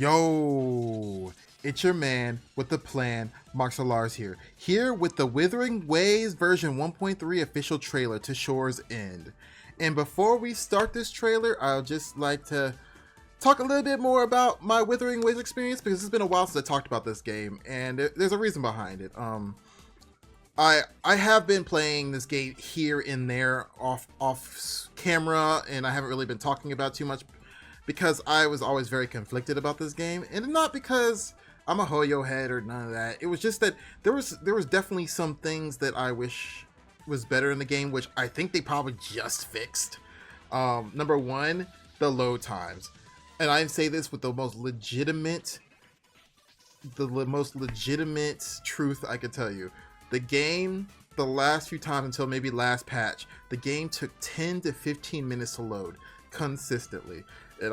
Yo, it's your man with the plan, Marx Lars here with the Wuthering Waves version 1.3 official trailer to Shore's End. And before we start this trailer, I'll just like to talk a little bit more about my Wuthering Waves experience, because it's been a while since I talked about this game, and there's a reason behind it. I have been playing this game here and there off camera, and I haven't really been talking about too much because I was always very conflicted about this game, and not because I'm a Hoyo head or none of that. It was just that there was definitely some things that I wish was better in the game, which I think they probably just fixed. Number one, the load times, and I say this with the most legitimate truth I could tell you. The game, the last few times until maybe last patch, the game took 10 to 15 minutes to load consistently. And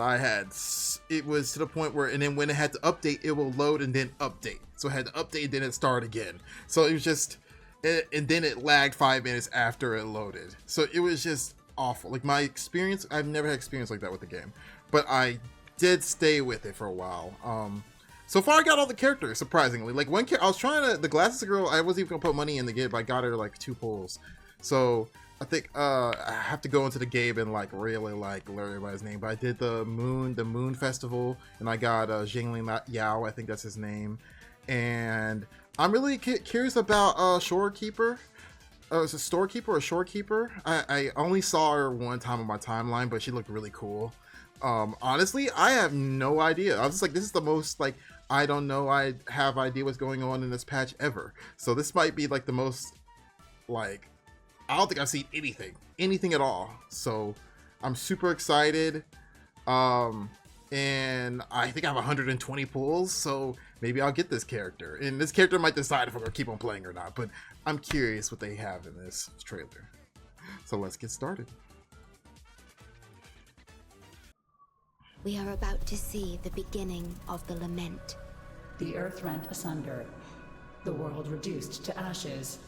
it was to the point where, and then when it had to update, it will load and then update. So it had to update and then it start again. So it was just, and then it lagged 5 minutes after it loaded. So it was just awful. Like my experience, I've never had experience like that with the game, but I did stay with it for a while. So far I got all the characters, surprisingly. Like I was trying to, the glasses girl, I wasn't even gonna put money in the game, but I got her like 2 pulls. So I think I have to go into the game and like really like learn everybody's name. But I did the moon festival, and I got Jinglin Yao, I think that's his name. And I'm really curious about Shorekeeper. Is it Storekeeper or Shorekeeper? I only saw her one time on my timeline, but she looked really cool. Honestly, I have no idea. I was just like, this is the most like, I don't know, I have idea what's going on in this patch ever. So this might be like the most like, I don't think I've seen anything at all. So I'm super excited. And I think I have 120 pulls, so maybe I'll get this character. And this character might decide if I'm gonna keep on playing or not, but I'm curious what they have in this trailer. So let's get started. We are about to see the beginning of the lament. The earth rent asunder, the world reduced to ashes.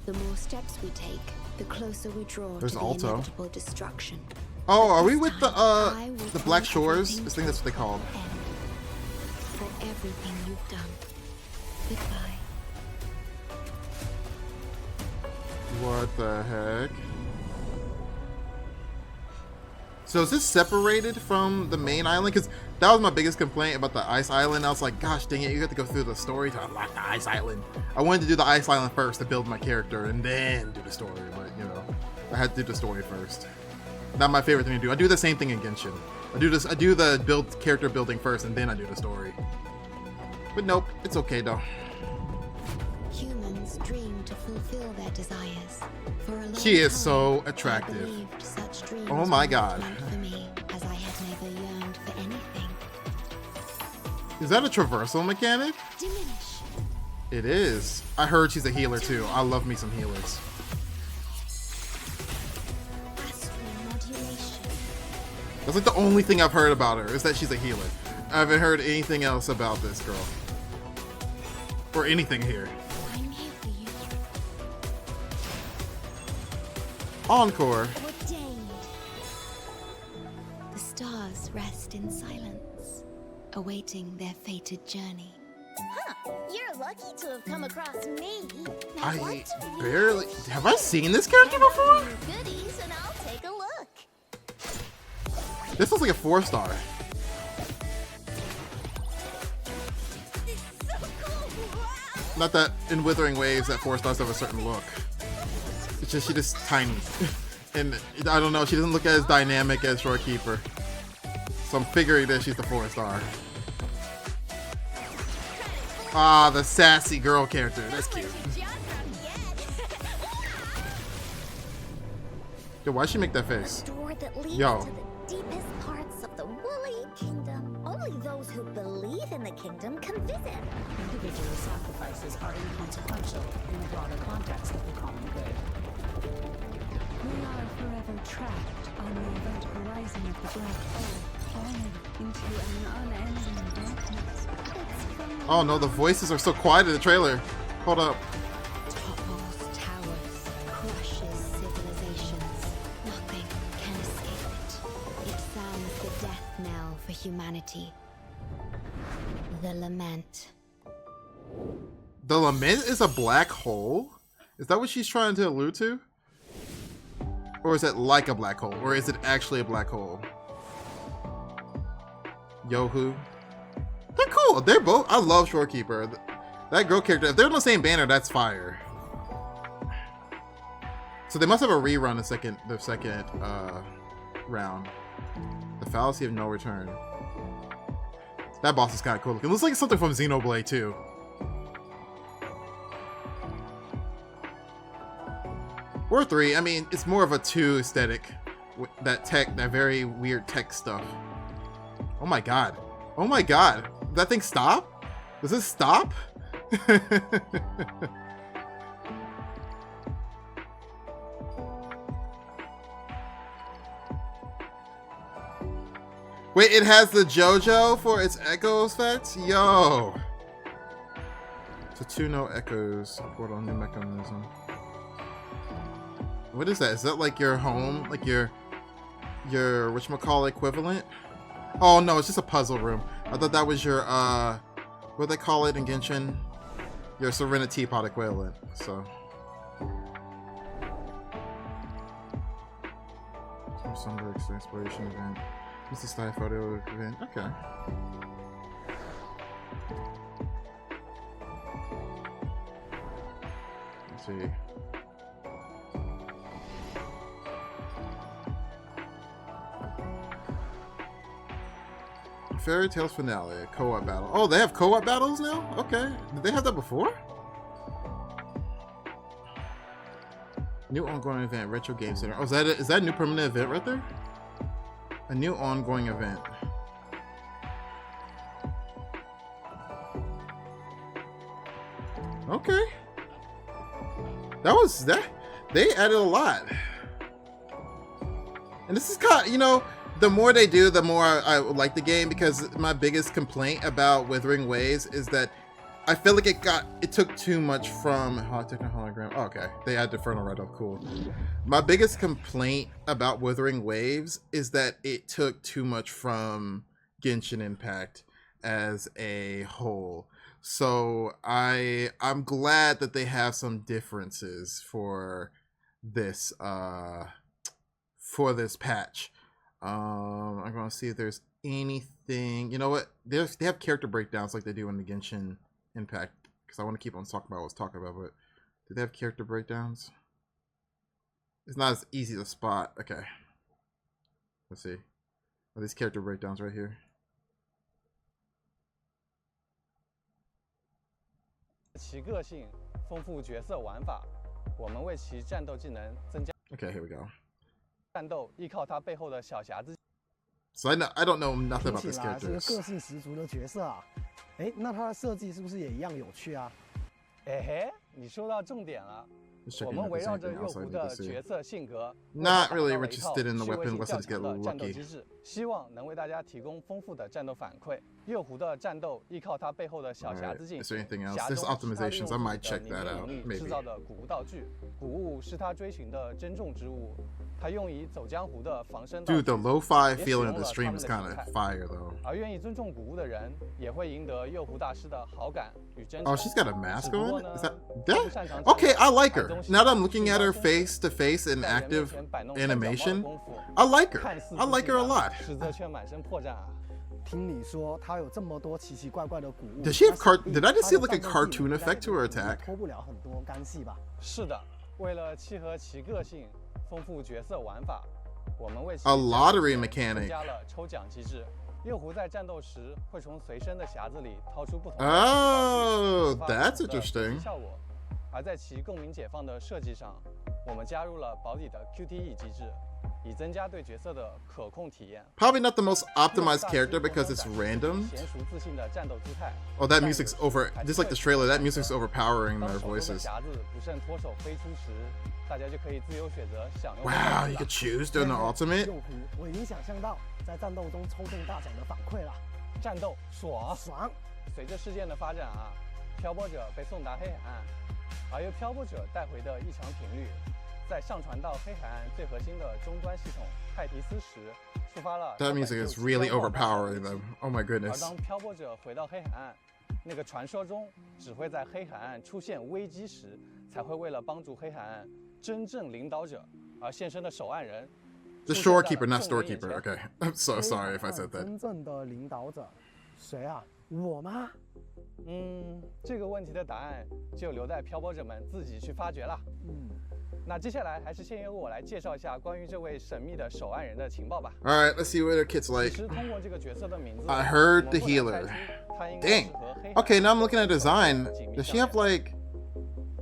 The more steps we take, the closer we draw to the inevitable destruction. Oh, are we with the Black Shores? I think that's what they called. For everything you've done. Goodbye. What the heck? So is this separated from the main island? Because that was my biggest complaint about the ice island. I was like, gosh dang it, you have to go through the story to unlock the ice island. I wanted to do the ice island first to build my character and then do the story, but you know, I had to do the story first. Not my favorite thing to do. I do the same thing in Genshin. I do the character building first and then I do the story. But nope, it's okay though. Humans dream to fulfill their desires. For a long she is time, so attractive. Oh my god. For me, as I had never yearned for anything. Is that a traversal mechanic? Diminish. It is. I heard she's a healer too. I love me some healers. That's like the only thing I've heard about her, is that she's a healer. I haven't heard anything else about this girl. Or anything here. I'm here for you. Encore. Ordained. The stars rest in silence, awaiting their fated journey. Huh, you're lucky to have come across me. Now I barely... Have I seen this character before? Goodies, and I'll take a look. This looks like a 4-star. So cool. Wow. Not that in Wuthering Waves that 4-stars have a certain look. It's just she's just tiny. And I don't know, she doesn't look as dynamic as Shorekeeper. So I'm figuring that she's the 4-star. Ah, the sassy girl character. That's cute. Yo, why'd she make that face? Door that leads Yo. to the deepest parts of the woolly kingdom. Only those who believe in the kingdom can visit. Individual sacrifices are inconsequential in the broader context of the common good. We are forever trapped on the event horizon of the black hole, falling into an unending darkness. Oh no, the voices are so quiet in the trailer. Hold up. Topples towers, crushes civilizations. Nothing can escape it. It sounds the death knell for humanity. The Lament. The Lament is a black hole? Is that what she's trying to allude to? Or is it like a black hole? Or is it actually a black hole? Yohu. They're cool. They're both. I love Shorekeeper. That girl character. If they're on the same banner, that's fire. So they must have a rerun the second round. The Fallacy of No Return. That boss is kind of cool looking. It looks like something from Xenoblade too. Or 3. I mean, it's more of a 2 aesthetic. That tech, that very weird tech stuff. Oh my god. Oh my god. Did that thing stop? Does this stop? Wait, it has the JoJo for its echo effects? Yo! So 2 no echoes. Report on new mechanism. What is that? Is that like your home? Like your whatchamacallit equivalent? Oh no, it's just a puzzle room. I thought that was your what do they call it in Genshin? Your Serenity Teapot equivalent. So Somber exploration event. This is a style photo event. Okay. Let's see. Fairy Tales finale, a co-op battle. Oh, they have co-op battles now? Okay. Did they have that before? New ongoing event, Retro Game Center. Oh, is that a new permanent event right there? A new ongoing event. Okay. That was that. They added a lot. And this is kind of, you know, the more they do, the more I like the game, because my biggest complaint about Wuthering Waves is that I feel like it took too much from hologram. Oh, okay, they had Inferno right up. Cool. My biggest complaint about Wuthering Waves is that it took too much from Genshin Impact as a whole. So I'm glad that they have some differences for this patch. I'm gonna see if there's anything. You know what? They have character breakdowns like they do in the Genshin Impact, because I want to keep on talking about what I was talking about. But do they have character breakdowns? It's not as easy to spot. Okay, let's see. Are these character breakdowns right here? Okay, here we go. So I don't know nothing about this character. 个性十足的角色啊，哎，那他的设计是不是也一样有趣啊？哎嘿，你说到重点了。我们围绕着右狐的角色性格， Not really interested in the weapon unless I get lucky. 希望能为大家提供丰富的战斗反馈。右狐的战斗依靠它背后的小匣子进行。There's optimizations. I might check that out. Maybe. 制造的谷物道具，谷物是他追寻的珍重之物。 他用以走江湖的防身道具。 Dude, the lo-fi feeling of the stream is kind of fire though. 而愿意尊重谷物的人，也会赢得右狐大师的好感与珍宠。 Oh, she's got a mask on? Is that? Okay, I like her. Now that I'm looking at her face to face in active animation, I like her. I like her a lot. 实则却满身破绽啊！ 听你说他有这么多奇奇怪怪的谷物， Does she have Did I just see like a cartoon effect to her attack? 脱不了很多干系吧？是的，为了契合其个性，丰富角色玩法，我们为其 A lottery 增 mechanic. 加了抽奖机制。右狐在战斗时会从随身的匣子里掏出不同的 Oh, that's interesting. 效果。而在其共鸣解放的设计上，我们加入了保底的 QTE 机制。 以增加对角色的可控体验。 Probably not the most optimized character because it's random. 娴熟自信的战斗姿态。 Oh, that music's over. Just like the trailer, that music's overpowering their voices. 匣子不慎脱手飞出时，大家就可以自由选择享用。 Wow, you could choose during the ultimate. 右狐，我已经想象到在战斗中抽中大奖的反馈了。战斗爽爽！随着事件的发展漂泊者被送达黑海岸，而由漂泊者带回的异常频率，在上传到黑海岸最核心的终端系统泰提斯时，触发了 That music is really overpowering them. Oh my 而 goodness. 当漂泊者回到黑海岸，那个传说中只会在黑海岸出现危机时，才会为了帮助黑海岸真正领导者而现身的守岸人。 The shorekeeper, not storekeeper. Okay, I'm so sorry if I said that. 真正的领导者，谁啊？我吗？这个问题的答案就留待漂泊者们自己去发掘了。那接下来还是先由我来介绍一下关于这位神秘的守岸人的情报吧。All right, let's see what their kit's 其 like. 实通过这个角色的名字， I heard the 我们会 healer. 猜出他应该 Dang. 是和黑海 Okay, now I'm looking at 有 design. 紧密 Does 相 she have 连 like?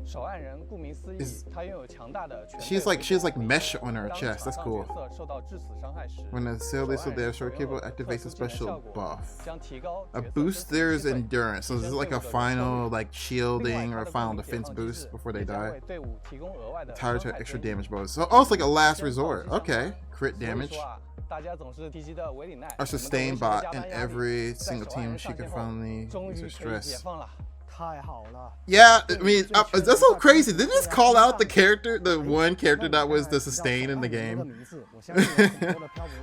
守岸人顾名思义，他拥有强大的 She has like mesh on her chest. That's cool. 当角色受到致死伤害时， When the sailor so their 守岸 shorekeeper 人 activates a 特殊技能 special 效果 buff. 将提高 A 角色 boost 真实 theirs 机会 endurance. So this is 提升 like a 队伍的 final 收力 like 另 shielding 外 or 它的 final 攻击解 defense 放机 boost 制 before they 也将 die. 为队伍提供额外的 Tired 伤 to 害 extra 增益 damage bonus. So oh, it's like a last 先造 resort. 机伤 Okay, crit 所以 damage. 说啊，大家总是提及的维里奈， A 我们的 sustained 维持 bot 加 in 班压力 every 在 single 守岸 team 人 she 上 can 线后 finally 终 use 于 her 可以解 stress. 放了。太好了。 Yeah, I mean, that's so crazy. Did they just call out the character, the one character that was the sustain in the game?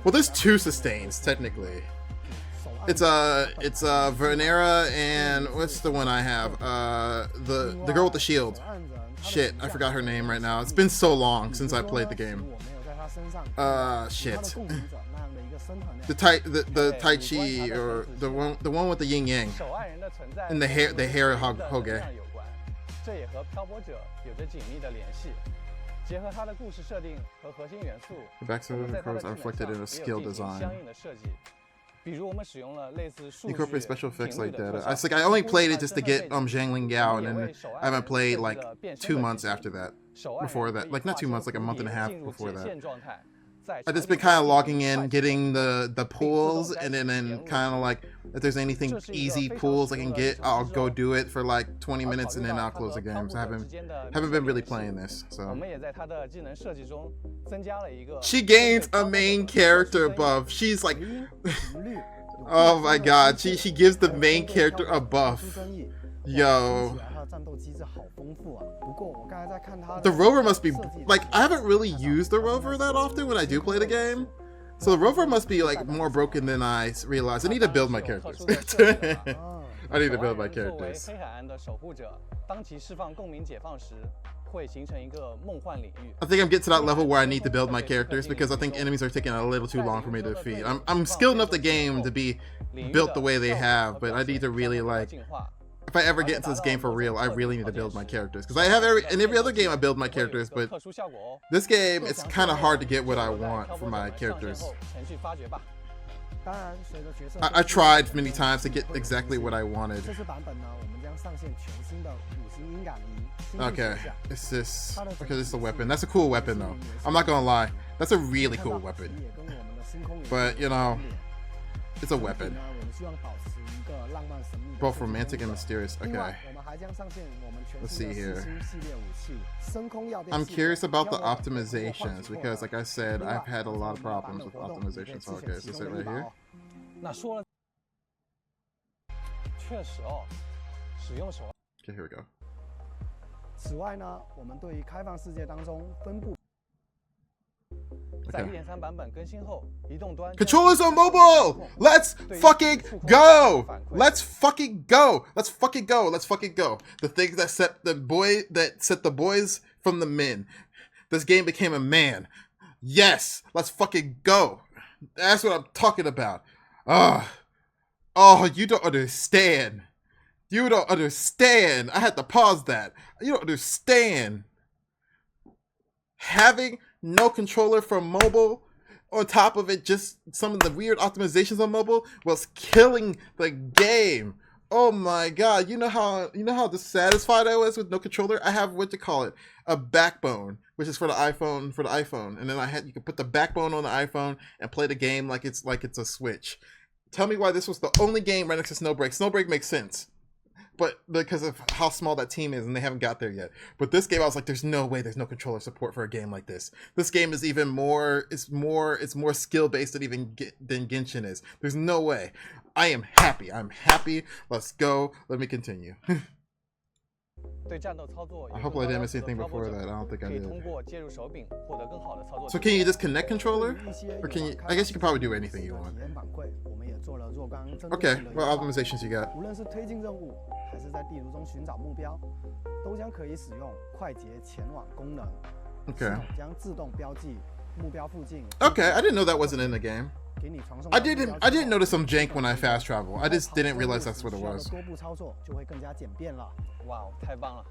Well, there's two sustains technically. It's Vernera and what's the one I have? The girl with the shield. Shit, I forgot her name right now. It's been so long since I played the game. Shit. The Tai Chi or the one with the yin yang 守岸人的存在 and the hair 和 hoge. 有关，这也和漂泊者有着紧密的联系。结合它的故事设定和核心元素， The backstory 我 of 们 the 在它的 cards are 技能 reflected in 上 a skill 也有进行 design. 相应的设计。比如我们使用了类似数据 Incorporate special effects 频率 like 的 that. 特 I 效 like I only 估计 played it 它 just to 身份 get 背景 Zhangling Yao, 我们 and 也 then 为守 I 岸 haven't 人 played 设计 like 了变身 2的 months 技能 after that. 守岸人 Before that, 可以 like not 化 2 身 months, like a 蝴 month and a 蝶 half 进入 before 解 that. 线状态，在 I've just 常规 been kind of 的 logging 快 in, 捷 getting the pools, and then 连入 kind of like if there's anything 这是一个 easy 非常 pools 实 I 用 can 的 get, 日常 I'll 之 go 中 do it for like 20 而 minutes 考 and 虑 then 到 I'll 它 close 和 the 漂 game. So 泊 I 者 haven't 之间的 haven't 密 been 切 really 联系 playing this. 我 So 们也在它的技能设计中增加了一个 she 针 gains 对 a 漂泊者 main 的 character 特殊 buff. She's like, 频率 oh my god, she gives the main character a buff. Yo. The rover must be like, I haven't really used the rover that often when I do play the game. So the rover must be like more broken than I realized. I need to build my characters. I need to build my 守岸人作为 characters. 黑海岸的守护者，当其释放共鸣解放时，会形成一个梦幻领域。 I think I'm getting to that level where I need to build my characters because I think enemies are taking a little too long for me to defeat. I'm skilled enough the game to be built the way they have, but I need to really like, if I ever get into this game for real, I really need to build my characters because I have in every other game I build my characters, but 特殊效果哦。 this game it's kind of hard to get what I want from my characters. 前去发掘吧。 I tried many times to get exactly what I wanted. 这次版本呢，我们将上线全新的五星音感仪。 Okay, it's this. Okay, this is a weapon. That's a cool weapon though. I'm not gonna lie. That's a really cool weapon. But you know, it's a weapon. Both romantic and mysterious. Okay. Let's see here. I'm curious about the optimizations because, like I said, I've had a lot of problems with optimizations. So, okay, is this it right here? 那说了，确实哦，使用手。 Okay, here we go. 此外呢，我们对于开放世界当中分布。 在 1.3 版本更新后，移动端 Controllers on mobile! Let's fucking go! Let's fucking go! Let's fucking go! Let's fucking go! The things that set the boys from the men. This game became a man. Yes! Let's fucking go! That's what I'm talking about. Oh, you don't understand. You don't understand. I had to pause that. You don't understand. Having no controller for mobile, on top of it, just some of the weird optimizations on mobile was killing the game. Oh my god! You know how dissatisfied I was with no controller. I have what you call it, a backbone, which is for the iPhone. And then you can put the backbone on the iPhone and play the game like it's a Switch. Tell me why this was the only game right next to Snowbreak. Snowbreak makes sense, but because of how small that team is and they haven't got there yet. But this game, I was like, there's no way there's no controller support for a game like this. This game is even more, it's more skill-based than Genshin is. There's no way. I am happy. I'm happy. Let's go. Let me continue. I hope I didn't miss anything before that. I don't think I 可以 did. 通过接入手柄获得更好的操作。 So can you just connect controller? Or can you? I guess you can probably do anything you want. 体验反馈，我们也做了若干针对 Okay, 性的 what 优化。 optimizations you got? 无论是推进任务，还是在地图中寻找目标，都将可以使用快捷前往功能。系 Okay. 统将自动标记目标附近。 Okay, I didn't know that wasn't in the game. 给你传送 I didn't notice some jank when I fast travel. I just didn't realize that's what it 需要的 was. 多步操作就会更加简便了。哇哦，太棒了！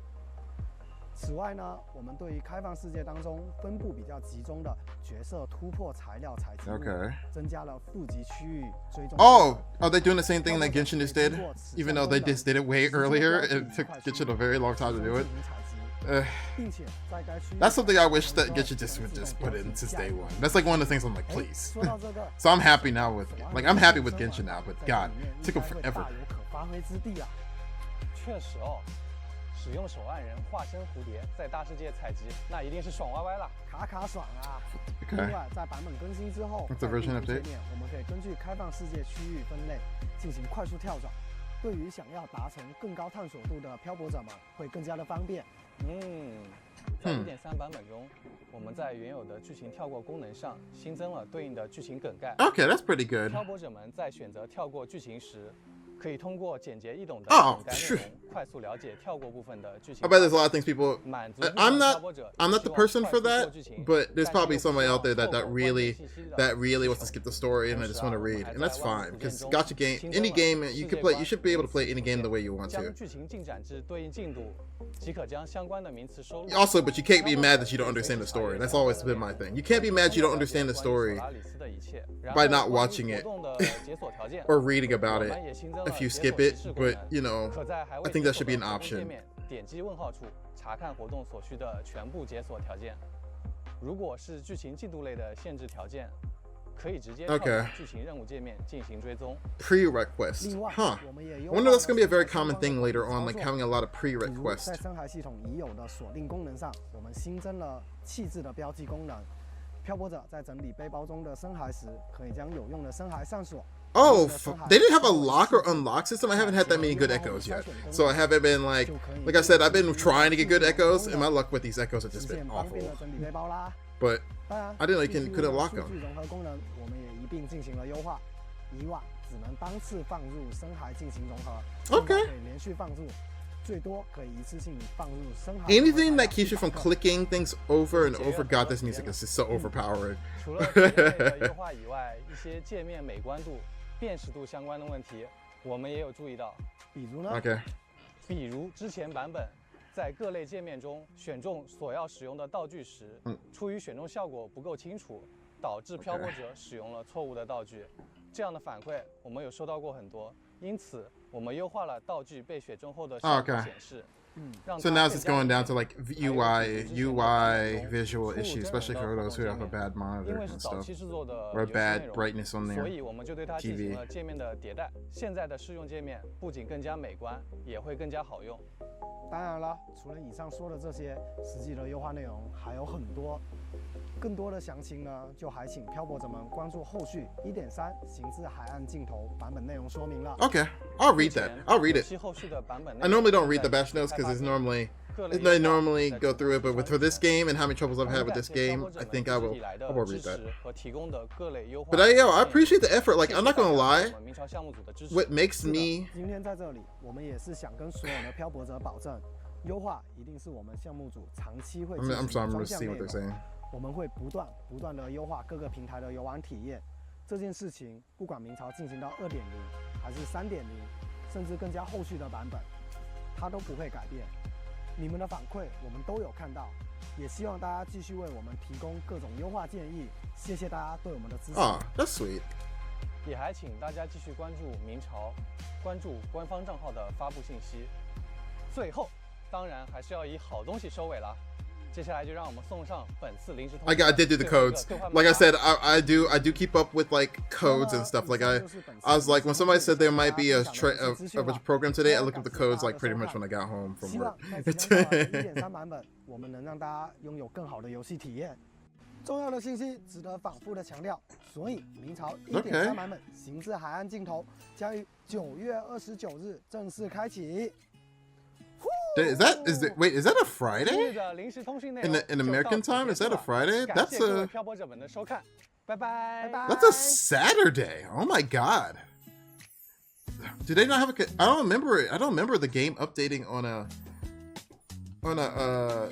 此外呢，我们对于开放世界当中分布比较集中的角色突破材料采集物 Okay. 增加了负极区域追踪。 Oh, are they doing the same thing that Genshin just did? Even though they just did it way earlier, it took Genshin a very long time to do it. 并且在该区域 That's something I wish that Genshin just would just put in since day one. That's like one of the things I'm like, please. 说到这个 So I'm happy now with, like, I'm happy with Genshin now, but God, it took them forever. 大有可发挥之地啊！确实哦，使用手按人化身蝴蝶，在大世界采集，那一定是爽歪歪了。卡爽啊！ Okay. 另外，在版本更新之后， What's the version 在地图 update? 界面我们可以根据开放世界区域分类进行快速跳转，对于想要达成更高探索度的漂泊者们会更加的方便。在1.3版本中，我们在原有的剧情跳过功能上新增了对应的剧情梗概。 Okay, that's pretty good. 漂泊者们在选择跳过剧情时，可以通过简洁易懂的 Oh, 梗概内 sure. 容，快速了解跳过部分的剧情。 I bet there's a lot of things people. 满足 I'm 漂 not. 泊者 I'm not the 希望 person 快 for 速 that, 过剧情 but there's 但 probably 又不 somebody 需要 out there 透过 that 关键信息的 really wants to skip the story and they just want to read, and that's fine. Because gotcha game, 新增 any 了 game you 世 could 界 play. 观 You should be able to play any game the way you want 将 to. 剧情进展至对应进度，即可将相关的名词收录。 Also, but you can't be mad that you don't understand the story. That's always been my thing. You can't be mad you don't understand the story by not watching it or reading about it if you skip it. But you know, I think that should be an option. 点击问号处查看活动所需的全部解锁条件。如果是剧情进度类的限制条件，可以直接跳转剧情任务界面进行追踪。 Pre-request, huh? I wonder that's gonna be a very common thing later on, like having a lot of 比如 pre-requests. 在深海系统已有的锁定功能上，我们新增了气质的标记功能。漂泊者在整理背包中的深海时，可以将有用的深海上锁。 Oh, they didn't have a lock or unlock system. I haven't had that many good echoes yet, so I haven't been like I said, I've been trying to get good echoes, and my luck with these echoes has just been 方便 awful. 了整理背包啦。 But 当然 I didn't like 地区 couldn't 的 lock 数 them. 据融合功能，我们也一并进行了优化。以往只能单次放入深海进行融合， OK 现在可以连续放入，最多可以一次性放入深海。 Anything that keeps you from clicking things over and over, God, this music is just so overpowering. 除了界面的优化以外，一些界面美观度、辨识度相关的问题，我们也有注意到。比如呢？ Okay. 比如之前版本在各类界面中选中所要使用的道具时，出于选中效果不够清楚，导致漂泊者使用了错误的道具。这样的反馈我们有收到过很多，因此我们优化了道具被选中后的效果显示。 So now it's just going down to like UI visual issues, especially for those who have a bad monitor 因为是 and 早 stuff 期制作的 or 游戏内 bad 容， brightness on 所 there. 以我们就对它进行了界面的迭代。现在的试用界面不仅更加美观，也会更加好用。当然了，除了以上说的这些，实际的优化内容还有很多。更多的详情呢，就还请漂泊者们关注后续1.3行至海岸尽头版本内容说明了。 Okay, I'll read that. I'll read it. 其后续的版本 I normally don't read the batch notes because it's normally I normally go through it, but for this game and how many troubles I've had with this game, I think I will read that. But I appreciate the effort. Like I'm not gonna lie, what makes me 今天在这里，我们也是想跟所有的漂泊者保证，优化一定是我们项目组长期会进行 I'm 的 sorry, I'm 专 gonna 项 see 内 what they're 容。 saying. 我们会不断的优化各个平台的游玩体验。这件事情，不管明朝进行到2.0，还是3.0，甚至更加后续的版本，它都不会改变。你们的反馈我们都有看到，也希望大家继续为我们提供各种优化建议。谢谢大家对我们的支持。 Oh, that's sweet. 也还请大家继续关注明朝，关注官方账号的发布信息。最后，当然还是要以好东西收尾了。接下来就让我们送上本次临时通 I did do the codes. Like I said, I do keep up with like codes and stuff. Like I was like when somebody said there might be a program today, I looked up the codes like pretty much when I got home from 希 work. 望在即将到来的1.3版本，我们能让大家拥有更好的游戏体验。重要的信息值得反复的强调，所以明朝1.3版本行至海岸尽头将于9月29日正式开启。Is that a Friday? In American time, is that a Friday? That's a Saturday. Oh my god. Do they not have a? I don't remember it. I don't remember the game updating on a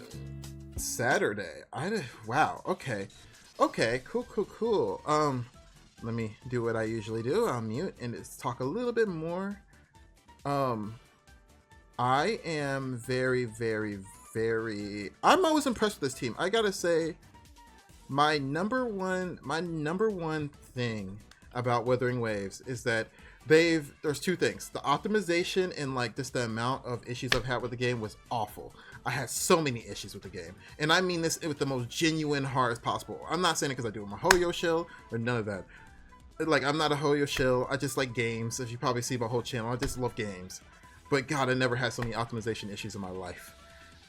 Saturday. Wow. Okay. Cool. Let me do what I usually do. I'll mute and just talk a little bit more. I am very. I'm always impressed with this team. I gotta say, my number one thing about Wuthering Waves is that there's two things. The optimization and like just the amount of issues I've had with the game was awful. I had so many issues with the game, and I mean this with the most genuine heart as possible. I'm not saying it because I do it my Hoyo shell or none of that. Like, I'm not a Hoyo shell. I just like games. As you probably see my whole channel, I just love games. But God, I never had so many optimization issues in my life.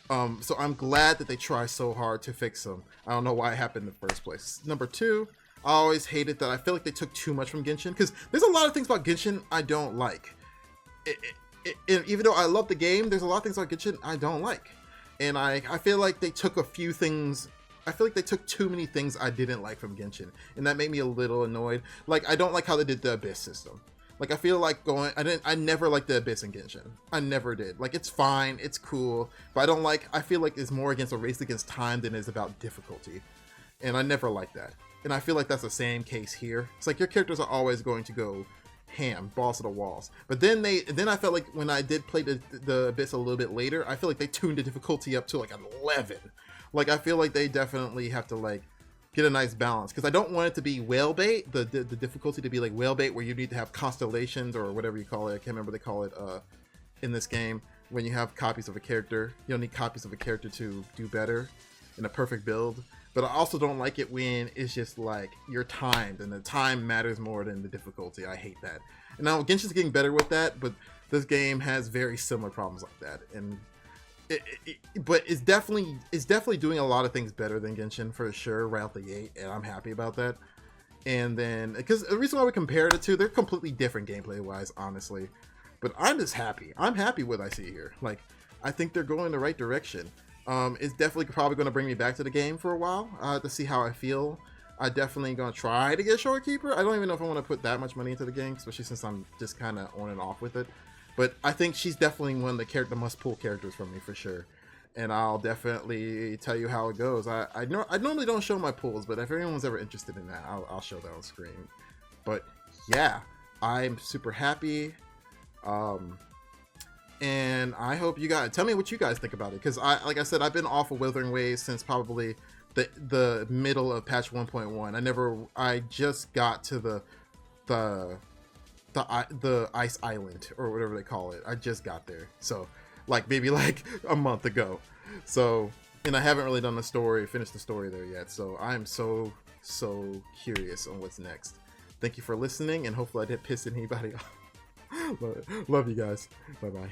So I'm glad that they try so hard to fix them. I don't know why it happened in the first place. Number two, I always hated that I feel like they took too much from Genshin, because there's a lot of things about Genshin I don't like. Even though I love the game, there's a lot of things about Genshin I don't like. And I feel like they took a few things. I feel like they took too many things I didn't like from Genshin, and that made me a little annoyed. Like, I don't like how they did the Abyss system. Like, I feel like I never liked the Abyss in Genshin. I never did. Like, it's fine, it's cool, but I feel like it's more against a race against time than it is about difficulty. And I never liked that. And I feel like that's the same case here. It's like your characters are always going to go ham, balls to the walls. But then I felt like when I did play the Abyss a little bit later, I feel like they tuned the difficulty up to like 11. Like, I feel like they definitely have to like get a nice balance, because I don't want it to be whale bait, the difficulty to be like whale bait, where you need to have constellations or whatever you call it. I can't remember what they call it in this game. When you have copies of a character, you don't need copies of a character to do better in a perfect build. But I also don't like it when it's just like you're timed and the time matters more than the difficulty. I hate that. And now Genshin's getting better with that, but this game has very similar problems like that. And but it's definitely doing a lot of things better than Genshin for sure right out the gate, and I'm happy about that. And then, because the reason why we compared it to, they're completely different gameplay wise, honestly. But I'm just happy. I'm happy with what I see here. Like, I think they're going the right direction. It's definitely probably going to bring me back to the game for a while to see how I feel. I definitely going to try to get Shorekeeper. I don't even know if I want to put that much money into the game, especially since I'm just kind of on and off with it. But I think she's definitely one of the must-pull characters for me, for sure. And I'll definitely tell you how it goes. I normally don't show my pulls, but if anyone's ever interested in that, I'll show that on screen. But yeah, I'm super happy. And I hope you guys... Tell me what you guys think about it. Because, like I said, I've been off of Wuthering Waves since probably the middle of patch 1.1. I just got to the ice island or whatever they call it. I just got there, so like maybe like a month ago. So, and I haven't really finished the story there yet, so I'm so curious on what's next. Thank you for listening, and hopefully I didn't piss anybody off. Love you guys. Bye bye.